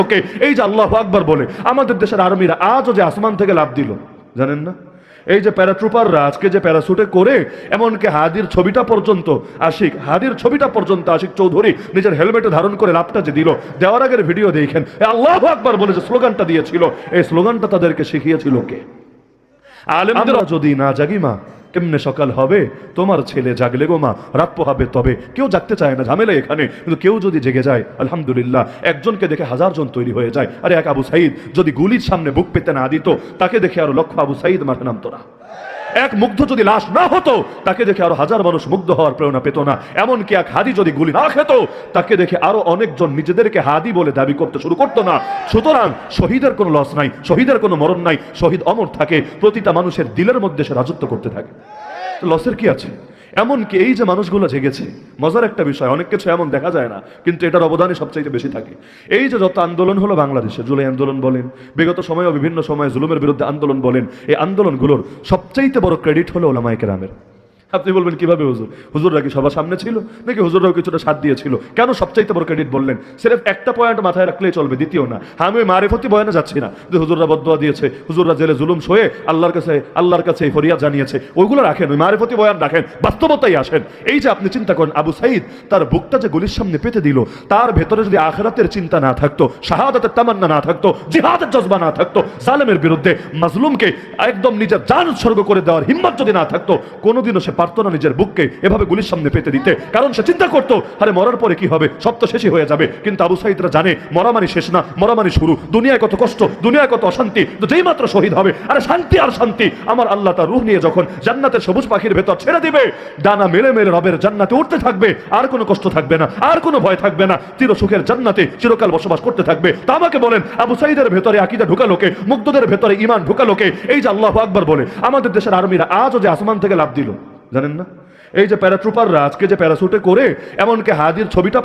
ওকে, এই যে আল্লাহু আকবার বলে আমাদের দেশের আর্মিরা আজও যে আসমান থেকে লাফ দিল, জানেন না? এই যে প্যারাট্রুপাররা আজকে যে প্যারাসুটে করে এমনকি হাদির ছবিটা পর্যন্ত আশিক চৌধুরী নিজের হেলমেটে ধারণ করে লাফটা যে দিল, দেওয়ার আগের ভিডিও দেখেন, আল্লাহু আকবার বলে যে স্লোগানটা দিয়েছিল, এই স্লোগানটা তাদেরকে শিখিয়েছিল কে? আলেমরা যদি না জাগি মা, কেমনে সকাল হবে? তোমার ছেলে জাগলে গো মা, রাত পোহাবে তবে। কেউ জাগতে চায় না, ঝামেলা এখানে। কিন্তু কেউ যদি জেগে যায়, আলহামদুলিল্লাহ, একজনকে দেখে 1000 জন তৈরি হয়ে যায়। আরে এক আবু সাইদ যদি গুলির সামনে বুক পেতে না দিত, তাকে দেখে আরো লক্ষ আবু সাইদ মাঠে নামতো না। এক মুগ্ধ যদি লাশ না হতো, তাকে দেখে আরো 1000 মানুষ মুগ্ধ হওয়ার প্রেরণা পেত না। এমনকি এক হাদি যদি গুলি না খেত, তাকে দেখে আরো অনেকজন নিজেদেরকে হাদি বলে দাবি করতে শুরু করতো না। সুতরাং শহীদের কোনো লস নাই, শহীদের কোনো মরণ নাই, শহীদ অমর থাকে, প্রতিটা মানুষের দিলের মধ্যে সে রাজত্ব করতে থাকে। লসের কি আছে? এমনকি এই যে মানুষগুলো জেগেছে, মজার একটা বিষয়, অনেক কিছু এমন দেখা যায় না, কিন্তু এটার অবদানই সবচাইতে বেশি থাকে। এই যে যত আন্দোলন হলো বাংলাদেশে, জুলাই আন্দোলন বলেন, বিগত সময়েও বিভিন্ন সময়ে জুলুমের বিরুদ্ধে আন্দোলন বলেন, এই আন্দোলনগুলোর সবচাইতে বড় ক্রেডিট হলো ওলামায়ে কেরামের। আপনি বলবেন কিভাবে হুজুর? হুজুররা কি সবার সামনে ছিল নাকি হুজুররাও কিছুটা সাথ দিয়েছিল? কেন সবচাইতে বড় ক্রেডিট বললেন? সির্ফ একটা পয়েন্ট মাথায় রাখলেই চলবে, দ্বিতীয় না। আমি ওই মারিফতি বয়ানে যাচ্ছি না যে হুজুররা বদদুয়া দিয়েছে, হুজুররা জেলে জুলুম সয়ে আল্লাহর কাছে ফরিয়াদ জানিয়েছে, ওইগুলো রাখেন, ওই মারিফতি বয়ান রাখেন, বাস্তবতাই আসেন। এই যে আপনি চিন্তা করেন, আবু সাইদ তার বুকটা যে গুলির সামনে পেতে দিল, তার ভেতরে যদি আখিরাতের চিন্তা না থাকতো, শাহাদাতের তামান্না না থাকতো, জিহাদের জজবা না থাকতো, জালেমের বিরুদ্ধে মাজলুমকে একদম নিজের জান উৎসর্গ করে দেওয়ার হিম্মত যদি না থাকতো, কোনোদিনও সে পারতো না নিজের বুককে এভাবে গুলির সামনে পেতে দিতে। কারণ সে চিন্তা করতো, আরে মরার পরে কি হবে, সব তো শেষই হয়ে যাবে। কিন্তু আবু সাইদরা জানে, মরা মানে শেষ না, মরা মানে শুরু। দুনিয়ায় কত কষ্ট, দুনিয়ায় কত অশান্তি, তো যেই মাত্র শহীদ হবে, আরে শান্তি আর শান্তি। আমার আল্লাহ তার রূহ নিয়ে যখন জান্নাতের সবুজ পাখির ভেতর ছেড়ে দিবে, ডানা মেলে মেলে রবের জান্নাতে উঠতে থাকবে, আর কোনো কষ্ট থাকবে না, আর কোনো ভয় থাকবে না, চির সুখের জান্নাতে চিরকাল বসবাস করতে থাকবে। তা আমাকে বলেন, আবু সাইদের ভেতরে আকীদা ঢুকালোকে, মুগ্ধদের ভেতরে ঈমান ঢুকালোকে? এই যে আল্লাহু আকবার বলে আমাদের দেশের আর্মিরা আজও যে আসমান থেকে লাফ দিল, জানেন না? এই যে প্যারাট্রুপাররা আজকে যে প্যারাসুটে করে এমনকি হাদির ছবিটা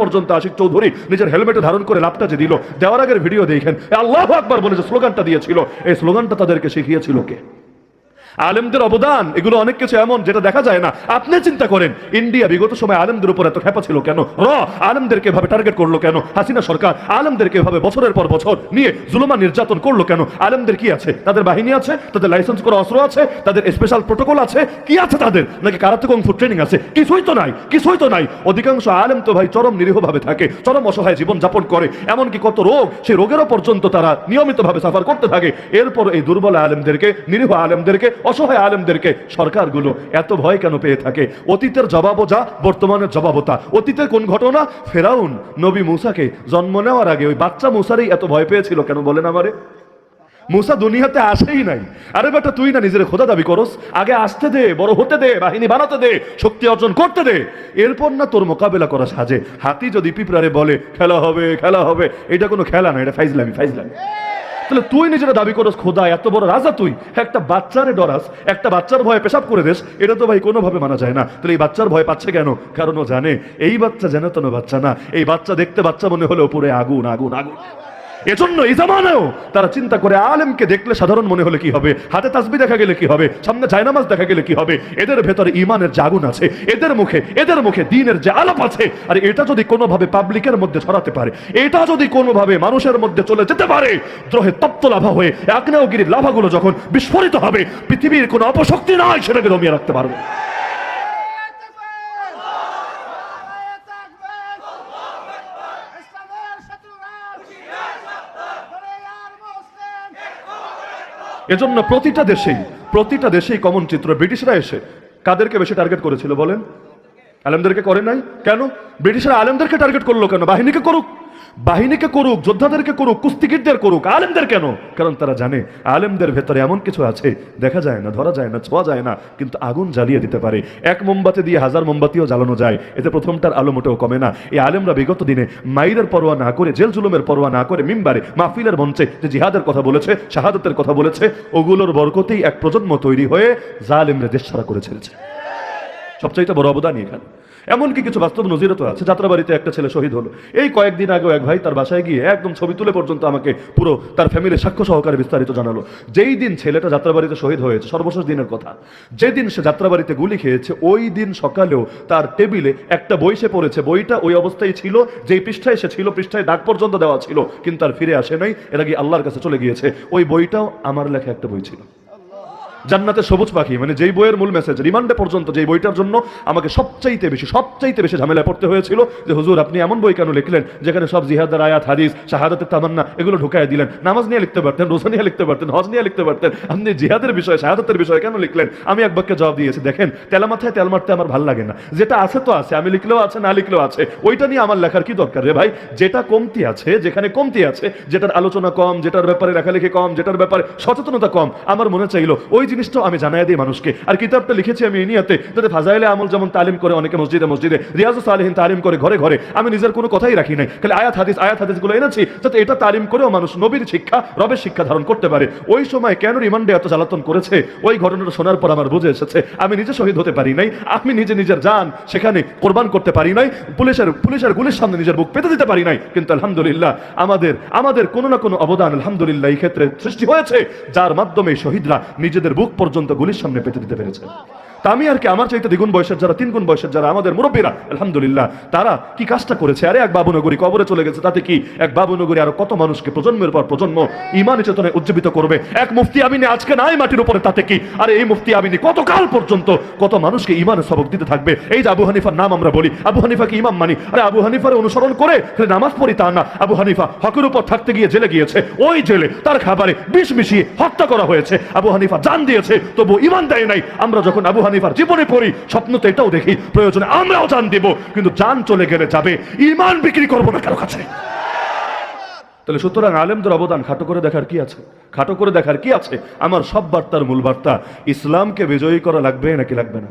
পর্যন্ত আশিক চৌধুরী নিজের হেলমেটে ধারণ করে লাফটা যে দিল, দেওয়ার আগের ভিডিও দেখেন, আল্লাহু আকবার বলে যে স্লোগানটা দিয়েছিল, এই স্লোগানটা তাদেরকে শিখিয়েছিল কে? আলেমদের অবদান। এগুলো অনেক কিছু এমন যেটা দেখা যায় না। আপনি চিন্তা করেন, ইন্ডিয়া বিগত সময় আলেমদের উপর এত খেপা ছিল কেন? আলেমদেরকে এভাবে টার্গেট করলো কেন? হাসিনা সরকার আলেমদেরকে এভাবে বছরের পর বছর নিয়ে জুলুমান নির্যাতন করলো কেন? আলেমদের কি আছে? তাদের বাহিনী আছে, তাদের লাইসেন্স করা অস্ত্র আছে, তাদের স্পেশাল প্রোটোকল আছে, কি আছে তাদের? নাকি কারাতে কুং ফু ট্রেনিং আছে? কিছুই তো নাই। অধিকাংশ আলেম তো ভাই চরম নিরীহভাবে থাকে, চরম অসহায় জীবন যাপন করে, এমনকি কত রোগ, সেই রোগেরও পর্যন্ত তারা নিয়মিতভাবে সাফার করতে থাকে। এরপর এই দুর্বল আলেমদেরকে, নিরীহ আলেমদেরকে, অসহায় আলেমদেরকে সরকারগুলো এত ভয় কেন পেয়ে থাকে? অতীতের জবাবও যা, বর্তমানের জবাবও তা। অতীতের কোন ঘটনা? ফেরাউন নবী মুসাকে জন্ম নেওয়ার আগে ওই বাচ্চা মুসারই এত ভয় পেয়েছিল কেন বলেন আমারে? মুসা দুনিয়াতে আসেই নাই। আরে বেটা, তুই না নিজের খোদা দাবি করস, আগে আসতে দে, বড় হতে দে, বাহিনী বানাতে দে, শক্তি অর্জন করতে দে, এরপর না তোর মোকাবেলা করা সাজে। হাতি যদি পিঁপড়ারে বলে খেলা হবে, এটা কোনো খেলা না, এটা ফাইজলামি। তাহলে তুই নিজেরা দাবি করস খোদা, এত বড় রাজা তুই, একটা বাচ্চারে ডরাস, একটা বাচ্চার ভয়ে পেশাব করে দেশ, এটা তো ভাই কোনোভাবে মানা যায় না। তাহলে এই বাচ্চার ভয় পাচ্ছে কেন? কারণ ও জানে এই বাচ্চা যেন তেন বাচ্চা না, এই বাচ্চা দেখতে বাচ্চা মনে হলে উপরে আগুন। এজন্য এই জামানায়ও তারা চিন্তা করে, আলেমকে দেখলে সাধারণ মনে হলে কি হবে, হাতে তাসবিহ দেখা গেলে কি হবে, সামনে জায়নামাজ দেখা গেলে কি হবে? এদের ভেতরে ঈমানের যে আগুন আছে, এদের মুখে দ্বীনের যে আলাপ আছে, আর এটা যদি কোনোভাবে পাবলিকের মধ্যে ছড়াতে পারে, এটা যদি কোনোভাবে মানুষের মধ্যে চলে যেতে পারে, দ্রোহে তপ্ত লাভা হয়ে আগ্নেয়গিরির লাভাগুলো যখন বিস্ফোরিত হবে, পৃথিবীর কোনো অপশক্তি নয় সেটাকে দমিয়ে রাখতে পারবে। এজন্য প্রতিটা দেশেই কমন চিত্র। ব্রিটিশরা এসে কাদেরকে বেশি টার্গেট করেছিল বলেন? আলেমদেরকে করে নাই কেন? ব্রিটিশরা আলেমদেরকে টার্গেট করলো কেন? বাহিনীকে করুক, যোদ্ধাদেরকে করুক, কুস্তিগীরদের করুক, আলেমদের কেন? কারণ তারা জানে আলেমদের ভেতরে এমন কিছু আছে দেখা যায় না, ধরা যায় না, ছোঁয়া যায় না, কিন্তু আগুন জ্বালিয়ে দিতে পারে। এক মোমবাতি দিয়ে 1000 মোমবাতিও জ্বালানো যায়, এতে প্রথমটার আলো মোটেও কমে না। এই আলেমরা বিগত দিনে মাইরের পরোয়া না করে, জেল জুলুমের পরোয়া না করে, মিম্বারে মাহফিলের মঞ্চে যে জিহাদের কথা বলেছে, শাহাদাতের কথা বলেছে, ওগুলোর বরকতেই এক প্রজন্ম তৈরি হয়ে জালেমরা দেশ ছাড়া করে ছেড়েছে। সবচাইতে বড় অবদানই এখানে। এমনকি কিছু বাস্তব নজিরও তো আছে। যাত্রাবাড়িতে একটা ছেলে শহীদ হলো, এই কয়েকদিন আগেও এক ভাই তার বাসায় গিয়ে একদম ছবি তুলে পর্যন্ত আমাকে পুরো তার ফ্যামিলির সাক্ষ্য সহকারে বিস্তারিত জানালো। যেই দিন ছেলেটা যাত্রাবাড়িতে শহীদ হয়েছে, সর্বশেষ দিনের কথা, যেদিন সে যাত্রাবাড়িতে গুলি খেয়েছে ওই দিন সকালেও তার টেবিলে একটা বই সে পড়েছে, বইটা ওই অবস্থায় ছিল যেই পৃষ্ঠায় সে ছিল, পৃষ্ঠায় দাগ পর্যন্ত দেওয়া ছিল, কিন্তু আর ফিরে আসে নাই, এর আগে আল্লাহর কাছে চলে গিয়েছে। ওই বইটাও আমার লেখা একটা বই ছিল, জান্নাতের সবুজ পাখি, মানে যেই বইয়ের মূল মেসেজ রিমান্ডে পর্যন্ত, যেই বইটার জন্য আমাকে সবচাইতে বেশি ঝামেলায় পড়তে হয়েছিল যে হুজুর আপনি এমন বই কেন লিখলেন যেখানে সব জিহাদের আয়াত, হাদিস, শাহাদাতের তামান্না এগুলো ঢুকায় দিলেন। নামাজ নিয়ে লিখতে পারতেন, রোজা নিয়ে লিখতে পারতেন, হজ নিয়ে লিখতে পারতেন, আপনি জিহাদের বিষয়ে, শাহাদাতের বিষয়ে কেন লিখলেন? আমি এক বাক্যে জবাব দিয়েছি, দেখেন তেলা মাথায় তেল মারতে আমার ভালো লাগে না, যেটা আছে তো আছে, আমি লিখলেও আছে না লিখলেও আছে, ওইটা নিয়ে আমার লেখার কি দরকার রে ভাই? যেটা কমতি আছে, যেখানে কমতি আছে, যেটার আলোচনা কম, যেটার ব্যাপারে লেখালেখি কম, যেটার ব্যাপারে সচেতনতা কম, আমার মনে চাইলো ওই জিনিসটাও আমি জানাই দিই মানুষকে। আর কিতাবটা লিখেছি আমি এই নিয়তে যাতে ফাজাইলে আমল যেমন তালিম করে অনেকে মসজিদে মসজিদে, রিয়াজুস সালিহিন তালিম করে ঘরে ঘরে, আমি নিজের কোনো কথাই রাখি নাই, খালি আয়াত হাদিস গুলো এনেছি যাতে এটা তালিম করেও মানুষ নবীর শিক্ষা, রবের শিক্ষা ধারণ করতে পারে। ওই সময় কেন রিমান্ডে এত জ্বালাতন করেছে, ওই ঘটনাটা শোনার পর আমার বুঝে এসেছে আমি নিজে শহীদ হতে পারি নাই, আমি নিজের জান সেখানে কোরবান করতে পারি নাই, পুলিশের গুলির সামনে নিজের বুক পেতে দিতে পারি নাই, কিন্তু আলহামদুলিল্লাহ আমাদের কোনো না কোনো অবদান আলহামদুলিল্লাহ এই ক্ষেত্রে সৃষ্টি হয়েছে, যার মাধ্যমে শহীদরা নিজেদের বুক পর্যন্ত গুলির সামনে পেতে দিতে পেরেছে। তা আমি আর কি, আমার চাইতে দ্বিগুণ বয়সের যারা, তিনগুণ বয়সের যারা আমাদের মুরব্বীরা আলহামদুলিল্লাহ, তারা কি কাজটা করেছে। আরে এক বাবুনগরী কবরে চলে গেছে, তাতে কি এক বাবুনগরী আরো কত মানুষকে প্রজন্মের পর প্রজন্ম ঈমান চেতনায় উজ্জীবিত করবে। এক মুফতি আমিনী আজকে নাই মাটির উপরে, তাতে কি, আরে এই মুফতি আমিনী কতকাল পর্যন্ত কত মানুষকে ঈমানের সবক দিতে থাকবে। এই যে আবু হানিফার নাম আমরা বলি, আবু হানিফাকে ইমাম মানি, আরে আবু হানিফার অনুসরণ করে নামাজ পড়ি তা না, আবু হানিফা হকের উপর থাকতে গিয়ে জেলে গিয়েছে, ওই জেলে তার খাবারে বিষ মিশিয়ে হত্যা করা হয়েছে, আবু হানিফা জান দিয়েছে তবু ঈমান দেয় নাই। আমরা যখন আবু হানিফার জীবনে পড়ি স্বপ্ন তো এটাও দেখি প্রয়োজনে আমরাও জান দিব, কিন্তু জান চলে গেলে যাবে, ঈমান বিক্রি করবো না কারো কাছে। তাহলে সুতরাং আলেমদের অবদান খাটো করে দেখার কি আছে, খাটো করে দেখার কি আছে? আমার সব বার্তার মূল বার্তা, ইসলামকে বিজয়ী করা লাগবে নাকি লাগবে না?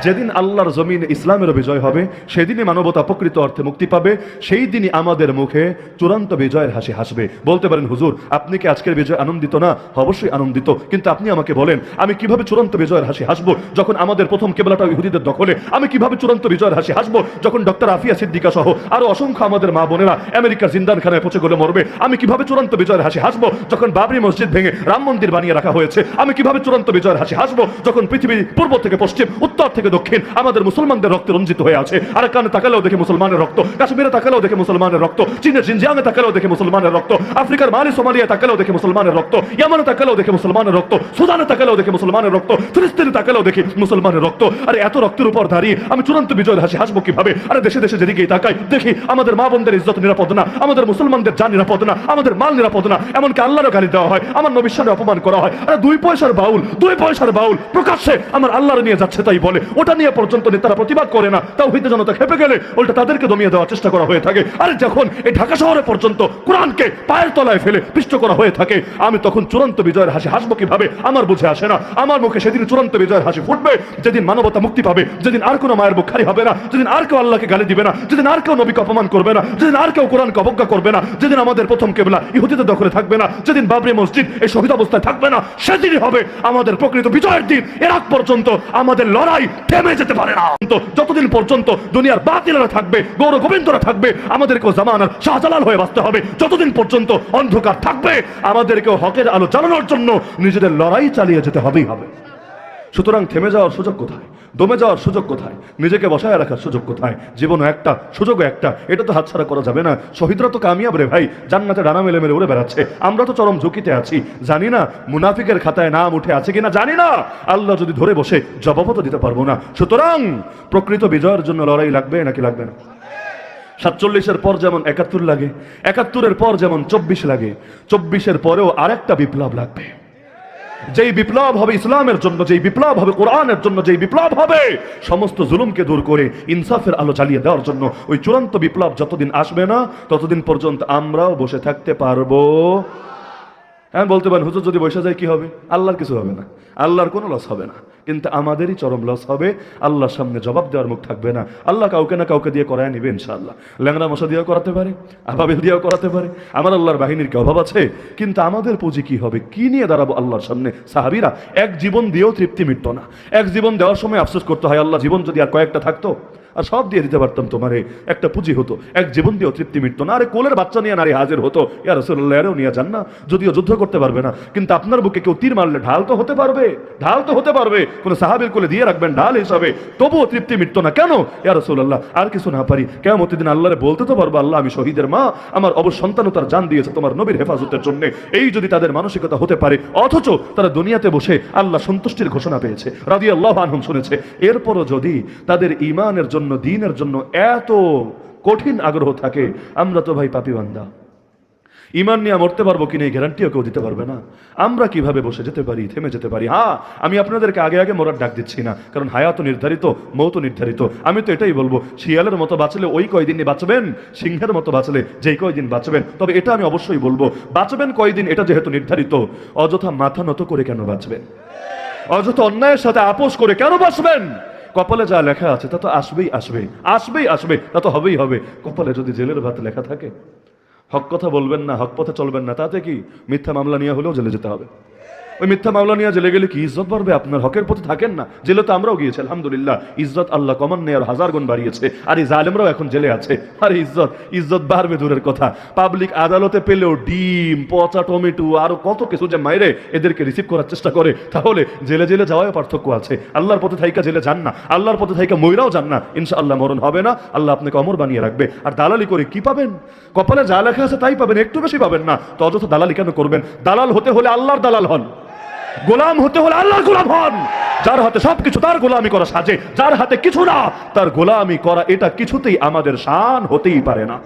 যেদিন আল্লাহর জমিনে ইসলামেরও বিজয় হবে, সেদিনই মানবতা প্রকৃত অর্থে মুক্তি পাবে, সেই দিনই আমাদের মুখে চূড়ান্ত বিজয়ের হাসি হাসবে। বলতে পারেন হুজুর আপনি কি আজকের বিজয় আনন্দিত না? অবশ্যই আনন্দিত, কিন্তু আপনি আমাকে বলেন আমি কিভাবে চূড়ান্ত বিজয়ের হাসি হাসবো যখন আমাদের প্রথম কেবলাটা ইহুদিদের দখলে? আমি কিভাবে চূড়ান্ত বিজয়ের হাসি হাসবো যখন ডক্টর আফিয়া সিদ্দিকা সহ আরো অসংখ্য আমাদের মা বোনেরা আমেরিকার জিন্দানখানায় পচে গলে মরবে? আমি কিভাবে চূড়ান্ত বিজয়ের হাসি হাসবো যখন বাবরি মসজিদ ভেঙে রাম মন্দির বানিয়ে রাখা হয়েছে? আমি কিভাবে চূড়ান্ত বিজয়ের হাসি হাসবো যখন পৃথিবী পূর্ব থেকে পশ্চিম, উত্তর থেকে দক্ষিণ আমাদের মুসলমানদের রক্তে রঞ্জিত হয়ে আছে? আরাকানে তাকালেও দেখে মুসলমানের রক্ত, কাশ্মীরে তাকালেও দেখে মুসলমানের রক্ত, চীনের জিনজিয়াংয়ে তাকালেও দেখে মুসলমানের রক্ত, আফ্রিকার মালি সোমালিয়া তাকালেও দেখে মুসলমানের রক্ত, ইয়ামানে তাকালেও দেখে মুসলমানের রক্ত, সুদানে তাকালেও দেখে মুসলমানের রক্ত, ফিলিস্তিনে তাকালেও দেখি মুসলমানের রক্ত। আরে এত রক্তের উপর দাঁড়িয়ে আমি চূড়ান্ত বিজয়ের হাসি হাসবো কিভাবে? আরে দেশে দেশে যেদিকেই তাকাই দেখি আমাদের মা বোনদের ইজ্জত নিরাপদ না, আমাদের মুসলমানদের জান নিরাপদ না, আমাদের মাল নিরাপদ না, এমনকি আল্লাহরও গালি দেওয়া হয়, আমার নবীর সামনে অপমান করা হয়। আরে দুই পয়সার বাউল প্রকাশ্যে আমার আল্লাহর নিয়ে যাচ্ছে তাই বলে, ওটা নিয়ে পর্যন্ত নেতারা প্রতিবাদ করে না, তাওহীদের জনতা খেপে গেলে উল্টা তাদেরকে দমিয়ে দেওয়ার চেষ্টা করা হয়ে থাকে। আরে যখন এই ঢাকা শহরে পর্যন্ত কোরআনকে পায়ের তলায় ফেলে পিষ্ট করা হয়ে থাকে, আমি তখন চূড়ান্ত বিজয়ের হাসি হাসবো কিভাবে? আমার বুঝে আসে না। আমার মুখে সেদিন চূড়ান্ত বিজয়ের হাসি ফুটবে যেদিন মানবতা মুক্তি পাবে, যেদিন আর কোনো মায়ের বুক খালি হবে না, যেদিন আর কেউ আল্লাহকে গালি দিবে না, যেদিন আর কেউ নবীকে অপমান করবে না, যেদিন আর কেউ কোরআনকে অবজ্ঞা করবে না, যেদিন আমাদের প্রথম কেবলা ইহুদিদের দখলে থাকবে না, যেদিন বাবরি মসজিদ এই শহীদ অবস্থায় থাকবে না, সেদিনই হবে আমাদের প্রকৃত বিজয়ের দিন। এর আগ পর্যন্ত আমাদের লড়াই থেমে যেতে পারে না। যতদিন পর্যন্ত দুনিয়ার বাতিলরা থাকবে, গৌর গোবিন্দরা থাকবে, আমাদেরকেও জামানার শাহজালাল হয়ে বাঁচতে হবে। যতদিন পর্যন্ত অন্ধকার থাকবে, আমাদেরকেও হকের আলো জ্বালানোর জন্য নিজেদের লড়াই চালিয়ে যেতে হবেই হবে। সুতরাং থেমে যাওয়ার সুযোগ কোথায়? দমে যাওয়ার সুযোগ কোথায়? নিজেকে বসায় রাখার সুযোগ কোথায়? জীবনও একটা, সুযোগও একটা, এটা তো হাতছাড়া করা যাবে না। শহীদরা তো কামিয়াব রে ভাই, জান্নাতে ডানা মেলে মেলে উড়ে বেড়াচ্ছে, আমরা তো চরম ঝুঁকিতে আছি। জানি না মুনাফিকের খাতায় নাম উঠে আছে কিনা, জানি না, আল্লাহ যদি ধরে বসে জবাবও তো দিতে পারবো না। সুতরাং প্রকৃত বিজয়ের জন্য লড়াই লাগবে নাকি লাগবে না? 47-এর পর যেমন 71 লাগে, 71-এর পর যেমন 24 লাগে, 24-এর পরেও আরেকটা বিপ্লব লাগবে। যেই বিপ্লব হবে ইসলামের জন্য, যেই বিপ্লব হবে কোরআনের জন্য, যেই বিপ্লব হবে সমস্ত জুলুমকে দূর করে ইনসাফের আলো জ্বালিয়ে দেওয়ার জন্য, ওই চূড়ান্ত বিপ্লব যতদিন আসবে না ততদিন পর্যন্ত আমরাও বসে থাকতে পারবো। হ্যাঁ, বলতে পারেন হুজুর যদি বসে যায় কি হবে? আল্লাহর কিছু হবে না, আল্লাহর কোনো লস হবে না, কিন্তু আমাদেরই চরম লস হবে। আল্লাহর সামনে জবাব দেওয়ার মুখ থাকবে না। আল্লাহ কাউকে না কাউকে দিয়ে করায় নিবে ইনশাআল্লাহ। ল্যাংড়া মশা দিয়েও করাতে পারে, আবাবিল দিয়েও করাতে পারে। আমার আল্লাহর বাহিনীর কি অভাব আছে? কিন্তু আমাদের পুঁজি কি হবে? কি নিয়ে দাঁড়াবো আল্লাহর সামনে? সাহাবীরা এক জীবন দিয়েও তৃপ্তি মিটতো না, এক জীবন দেওয়ার সময় আফসোস করতে হয়, আল্লাহ জীবন যদি আর কয়েকটা থাকতো আর সব দিয়ে দিতে পারতাম তোমারে, একটা পুঁজি হতো, এক জীবন দিয়েও তৃপ্তি মিটতো না। আরে কোলের বাচ্চা নিয়ে নারী হাজির হতো, ইয়া রাসূলুল্লাহ এরও নিয়ে যান না, যদিও যুদ্ধ করতে পারবে না, কিন্তু আপনার বুকে কেউ তীর মারলে ঢাল তো হতে পারবে, ঢাল তো হতে পারবে, কোন সাহাবীর কোলে দিয়ে রাখবেন ঢাল হিসাবে, তবুও তৃপ্তি মিটতো না। কেন? ইয়া রাসূলুল্লাহ আর কিছু না পারি, কিয়ামতের দিন আল্লাহরে বলতে তো পারবো, আল্লাহ আমি শহীদের মা, আমার অবসন্তানতার জান দিয়েছে তোমার নবীর হেফাজতের জন্য। এই যদি তাদের মানসিকতা হতে পারে, অথচ তারা দুনিয়াতে বসে আল্লাহ সন্তুষ্টির ঘোষণা পেয়েছে, রাদিয়াল্লাহু আনহুম শুনেছে, এরপরও যদি তাদের ঈমানের জন্য, দ্বীনের জন্য এত কঠিন আগ্রহ থাকে, আমরা তো ভাই পাপী বান্দা, ঈমান নিয়ে মরতে পারবো কিনা এই গ্যারান্টিও কেউ দিতে পারবে না। আমরা কিভাবে বসে যেতে পারি, থেমে যেতে পারি? হ্যাঁ, আমি আপনাদেরকে আগে আগে মরার ডাক দিচ্ছি না, কারণ হায়াত নির্ধারিত, মৌত নির্ধারিত। আমি তো এটাই বলবো, শিয়ালের মতো বাঁচলে ওই কয়দিনই বাঁচবেন, সিংহের মতো বাঁচলে যেই কয়দিন বাঁচবেন। তবে এটা আমি অবশ্যই বলবো, বাঁচবেন কয়দিন এটা যেহেতু নির্ধারিত, অযথা মাথা নত করে কেন বাঁচবেন? অযথা অন্যায়ের সাথে আপোষ করে কেন বাঁচবেন? কপালে যা লেখা আছে তা তো আসবেই আসবে, আসবেই আসবে, তা তো হবেই হবে। কপালে যদি জেলের ভাত লেখা থাকে, হক কথা বলবেন না, হক পথে চলবেন না, তাতে কি মিথ্যা মামলা নিয়ে হলেও জেলে যেতে হবে। ওই মিথ্যা মামলা নিয়ে জেলে গেলে কি ইজ্জত বাড়বে? আপনার হকের পথে থাকেন না, জেলে তো আমরাও গিয়েছি আলহামদুলিল্লাহ, ইজ্জত আল্লাহ কমান নেই আর হাজার গুণ বাড়িয়েছে। আর এই জালেমরাও এখন জেলে আছে, আর ইজ্জত বাড়বে দূরের কথা। পাবলিক আদালতে পেলেও ডিম, পচা টমেটো, আরো কত কিছু যে মাইরে এদেরকে রিসিভ করার চেষ্টা করে। তাহলে জেলে জেলে যাওয়ায় পার্থক্য আছে। আল্লাহর পথে থাইকা জেলে যান না, আল্লাহর পথে থাইকা মইরাও যান না, ইনশাআল্লাহ মরণ হবে না, আল্লাহ আপনাকে অমর বানিয়ে রাখবে। আর দালালি করে কি পাবেন? কপালে যা লেখা আছে তাই পাবেন, একটু বেশি পাবেন না। তো অযথা দালালি কেন করবেন? দালাল হতে হলে আল্লাহর দালাল হন, গোলাম হতে হলে আল্লাহর গোলাম হন। যার হাতে সবকিছু তার গোলামি করা সাজে, যার হাতে কিছু না তার গোলামি করা, এটা কিছুতেই আমাদের শান হতেই পারে না।